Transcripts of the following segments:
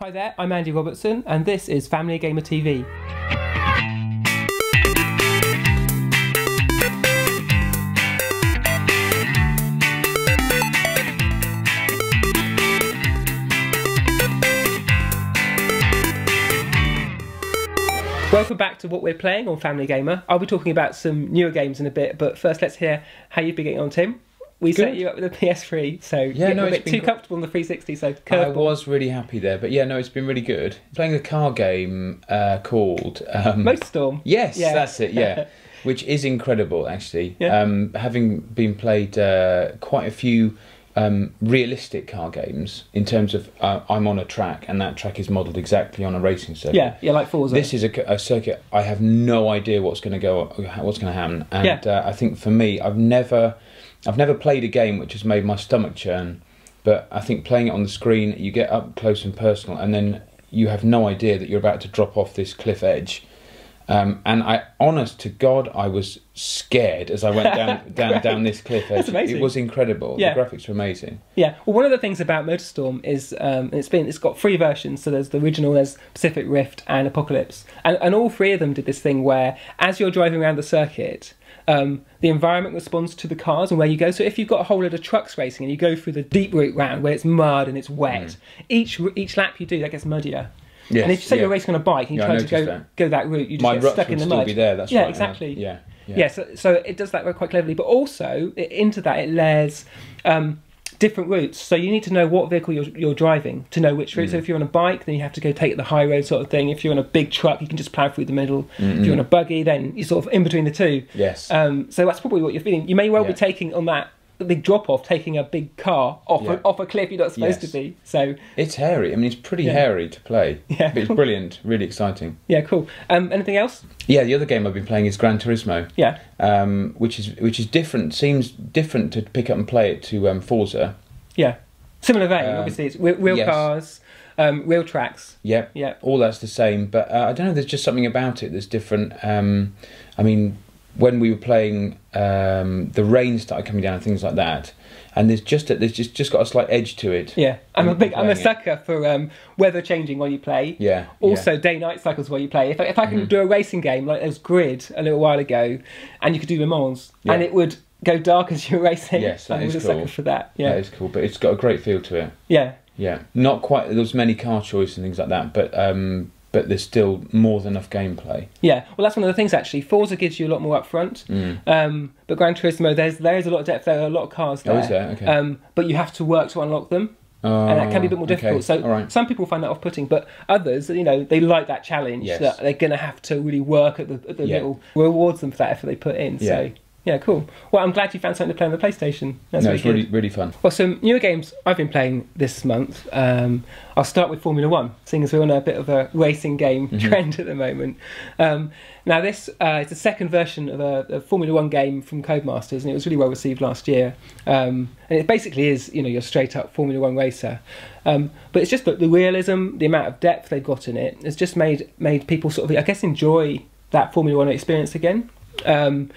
Hi there, I'm Andy Robertson, and this is Family Gamer TV. Welcome back to what we're playing on Family Gamer. I'll be talking about some newer games in a bit, but first let's hear how you've been getting on, Tim. We set you up with a PS3, so you're a bit too comfortable on the 360, so curveball. I was really happy there, but yeah, no, it's been really good. Playing a car game called... Motorstorm. Yes, yeah. That's it, yeah. Which is incredible, actually. Yeah. Having been played quite a few realistic car games, in terms of I'm on a track, and that track is modelled exactly on a racing circuit. Yeah, like Forza. This is a circuit I have no idea what's going to happen, and I think for me, I've never played a game which has made my stomach churn, but I think playing it on the screen, you get up close and personal, and then you have no idea that you're about to drop off this cliff edge. And honest to God, I was scared as I went down this cliff edge. That's amazing. It was incredible. Yeah. The graphics were amazing. Yeah. Well, one of the things about Motorstorm is it's got 3 versions. So there's the original, there's Pacific Rift, and Apocalypse, and all 3 of them did this thing where, as you're driving around the circuit, the environment responds to the cars and where you go. So if you've got a whole load of trucks racing and you go through the deep route round where it's mud and it's wet, each lap you do, that gets muddier. Yes, and if you say you're racing on a bike and you try to go that route, you just get stuck in the mud. Still be there. That's yeah, right. Exactly. Yeah. So it does that quite cleverly, but also into that it layers different routes. So you need to know what vehicle you're driving to know which route. So if you're on a bike, then you have to go take the high road sort of thing. If you're on a big truck, you can just plough through the middle. If you're on a buggy, then you're sort of in between the two. Yes. So that's probably what you're feeling. You may well be taking on that big drop off, taking a big car off a cliff you're not supposed to be. So it's hairy. I mean, it's pretty hairy to play. Yeah, but it's brilliant, really exciting. Yeah, cool. Anything else? Yeah, the other game I've been playing is Gran Turismo. Yeah. Which is different. Seems different to pick up and play it to Forza. Yeah. Similar vein. Obviously, it's real cars, real tracks. Yeah. Yeah. All that's the same, but I don't know. There's just something about it that's different. I mean, when we were playing, the rain started coming down and things like that, and there's just got a slight edge to it. Yeah, I'm a sucker for weather changing while you play. Yeah. Also, day-night cycles while you play. If I can do a racing game like there was Grid a little while ago, and you could do Le Mans, and it would go dark as you're racing. Yes, that is cool. I'm a sucker for that. Yeah, that is cool, but it's got a great feel to it. Yeah. Yeah. Not quite. There's many car choice and things like that, but there's still more than enough gameplay. Yeah, well, that's one of the things actually. Forza gives you a lot more upfront, but Gran Turismo, there is a lot of depth. There are a lot of cars there. Oh, is there? Okay. But you have to work to unlock them, and that can be a bit more difficult. So some people find that off-putting, but others, they like that challenge. Yes. That they're going to have to really work at the little rewards them for that effort they put in. Yeah. So. Yeah, cool. Well, I'm glad you found something to play on the PlayStation. It's really fun. Well, some newer games I've been playing this month. I'll start with Formula 1, seeing as we're on a bit of a racing game trend at the moment. Now, this is the second version of a Formula 1 game from Codemasters, and it was really well received last year. And it basically is, your straight-up Formula 1 racer. But it's just the realism, the amount of depth they've got in it, has just made people sort of, I guess, enjoy that Formula 1 experience again. And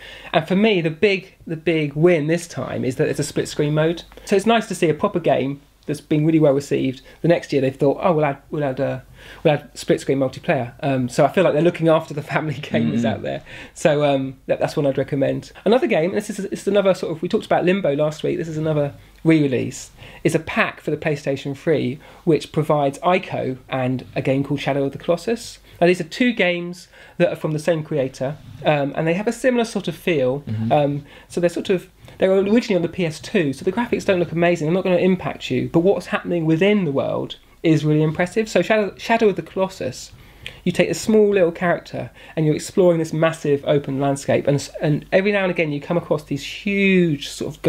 for me, the big win this time is that it's a split screen mode. So it's nice to see a proper game that's been really well received. The next year they've thought, oh, we'll add split screen multiplayer. So I feel like they're looking after the family gamers out there. So that's one I'd recommend. Another game, and this is another sort of, we talked about Limbo last week. This is another re-release. Is a pack for the PlayStation 3 which provides Ico and a game called Shadow of the Colossus. Now these are 2 games that are from the same creator, and they have a similar sort of feel. So they're originally on the PS2, so the graphics don't look amazing. They're not going to impact you, but what's happening within the world is really impressive. So Shadow of the Colossus, you take a small little character and you're exploring this massive open landscape, and every now and again you come across these huge sort of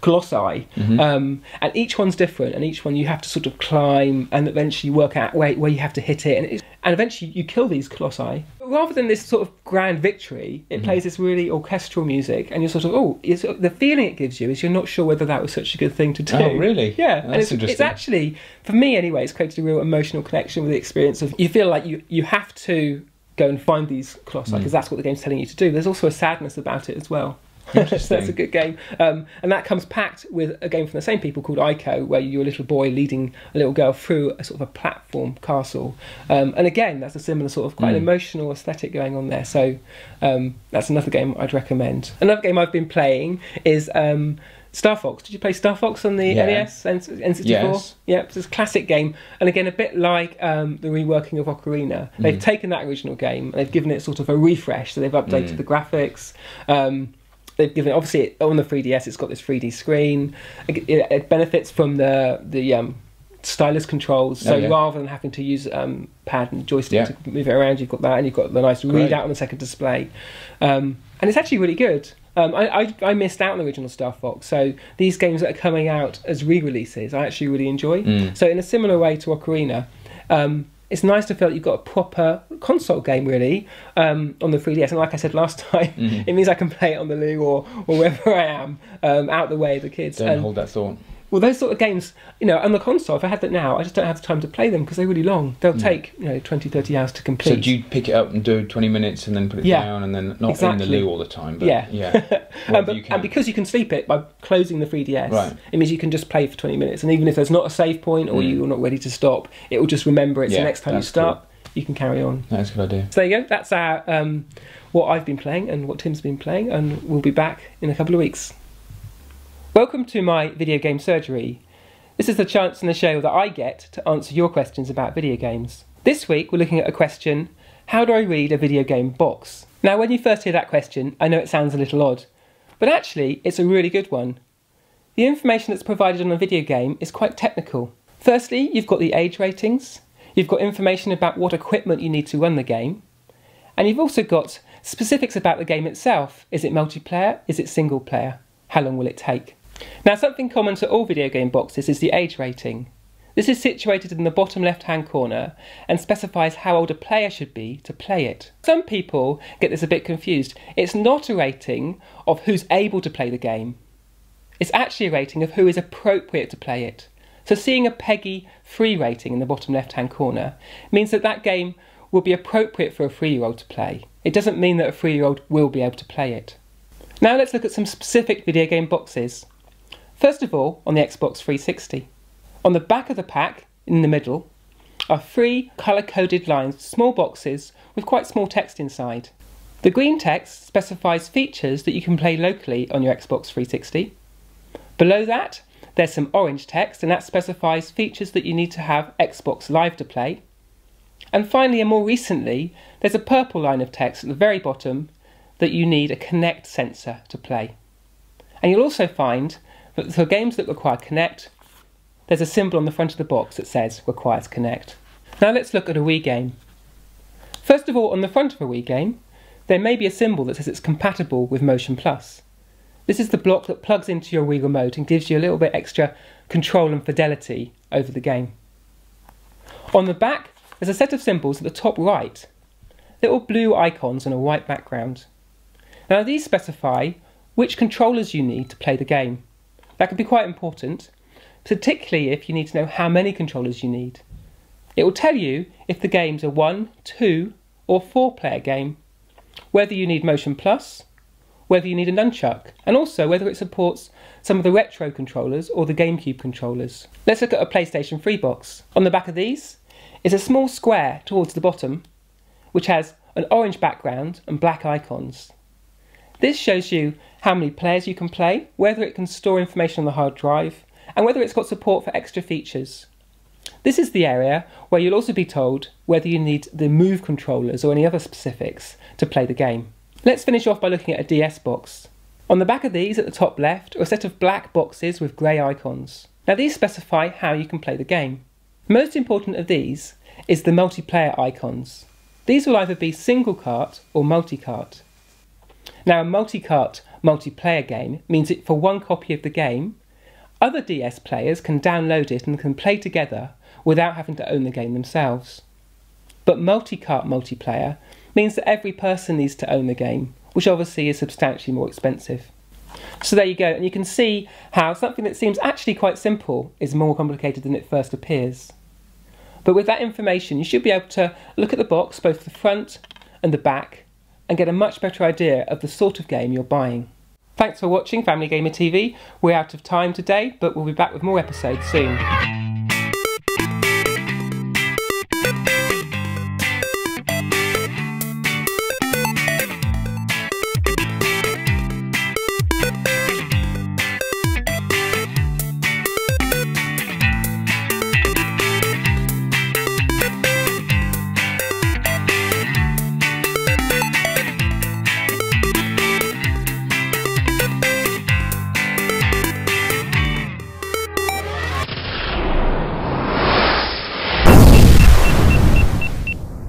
colossi, and each one's different, and each one you have to sort of climb and eventually work out where you have to hit it, and eventually you kill these colossi. Rather than this sort of grand victory, it plays this really orchestral music, and you're sort of, the feeling it gives you is you're not sure whether that was such a good thing to do. Oh, really? Yeah. That's and it's actually, for me anyway, it's created a real emotional connection with the experience of, you feel like you have to go and find these colossi, because that's what the game's telling you to do. There's also a sadness about it as well. So that's a good game. And that comes packed with a game from the same people called Ico, where you're a little boy leading a little girl through a sort of a platform castle. And again, that's a similar sort of quite an emotional aesthetic going on there. So that's another game I'd recommend. Another game I've been playing is Starfox. Did you play Starfox on the NES and N64? Yes. Yeah, it's a classic game. And again, a bit like the reworking of Ocarina. They've taken that original game and they've given it sort of a refresh. So they've updated the graphics. They've given, obviously, on the 3DS, it's got this 3D screen. It benefits from the stylus controls. So rather than having to use pad and joystick to move it around, you've got that, and you've got the nice readout on the second display. And it's actually really good. I missed out on the original Star Fox, so these games that are coming out as re-releases I actually really enjoy. So in a similar way to Ocarina, it's nice to feel like you've got a proper console game really on the 3DS, and like I said last time, it means I can play it on the loo or wherever I am, out the way of the kids. Don't hold that thought. Well, those sort of games, on the console, if I had that now, I just don't have the time to play them because they're really long. They'll take 20, 30 hours to complete. So do you pick it up and do 20 minutes and then put it down and then not in the loo all the time? But and because you can sleep it by closing the 3DS, it means you can just play for 20 minutes. And even if there's not a save point or you're not ready to stop, it will just remember it. So next time you start, you can carry on. That's a good idea. So there you go. That's our what I've been playing and what Tim's been playing. And we'll be back in a couple of weeks. Welcome to my video game surgery. This is the chance in the show that I get to answer your questions about video games. This week we're looking at a question: how do I read a video game box? Now when you first hear that question, I know it sounds a little odd, but actually it's a really good one. The information that's provided on a video game is quite technical. Firstly, you've got the age ratings, you've got information about what equipment you need to run the game, and you've also got specifics about the game itself. Is it multiplayer? Is it single player? How long will it take? Now, something common to all video game boxes is the age rating. This is situated in the bottom left-hand corner and specifies how old a player should be to play it. Some people get this a bit confused. It's not a rating of who's able to play the game. It's actually a rating of who is appropriate to play it. So seeing a PEGI 3 rating in the bottom left-hand corner means that that game will be appropriate for a 3-year-old to play. It doesn't mean that a 3-year-old will be able to play it. Now let's look at some specific video game boxes. First of all, on the Xbox 360. On the back of the pack, in the middle, are 3 colour-coded lines, small boxes with quite small text inside. The green text specifies features that you can play locally on your Xbox 360. Below that, there's some orange text, and that specifies features that you need to have Xbox Live to play. And finally, and more recently, there's a purple line of text at the very bottom that you need a Kinect sensor to play. And you'll also find that for games that require Kinect, there's a symbol on the front of the box that says requires Kinect. Now let's look at a Wii game. First of all, on the front of a Wii game, there may be a symbol that says it's compatible with Motion Plus. This is the block that plugs into your Wii remote and gives you a little bit extra control and fidelity over the game. On the back, there's a set of symbols at the top right, little blue icons on a white background. Now these specify which controllers you need to play the game. That can be quite important, particularly if you need to know how many controllers you need. It will tell you if the game's a 1, 2 or 4 player game, whether you need Motion Plus, whether you need a nunchuck, and also whether it supports some of the retro controllers or the GameCube controllers. Let's look at a PlayStation 3 box. On the back of these is a small square towards the bottom, which has an orange background and black icons. This shows you how many players you can play, whether it can store information on the hard drive, and whether it's got support for extra features. This is the area where you'll also be told whether you need the Move controllers or any other specifics to play the game. Let's finish off by looking at a DS box. On the back of these, at the top left, are a set of black boxes with grey icons. Now these specify how you can play the game. Most important of these is the multiplayer icons. These will either be single cart or multi-cart. Now a multi-cart multiplayer game means that for one copy of the game, other DS players can download it and can play together without having to own the game themselves. But multi-cart multiplayer means that every person needs to own the game, which obviously is substantially more expensive. So there you go, and you can see how something that seems actually quite simple is more complicated than it first appears. But with that information, you should be able to look at the box, both the front and the back, and get a much better idea of the sort of game you're buying. Thanks for watching Family Gamer TV. We're out of time today, but we'll be back with more episodes soon.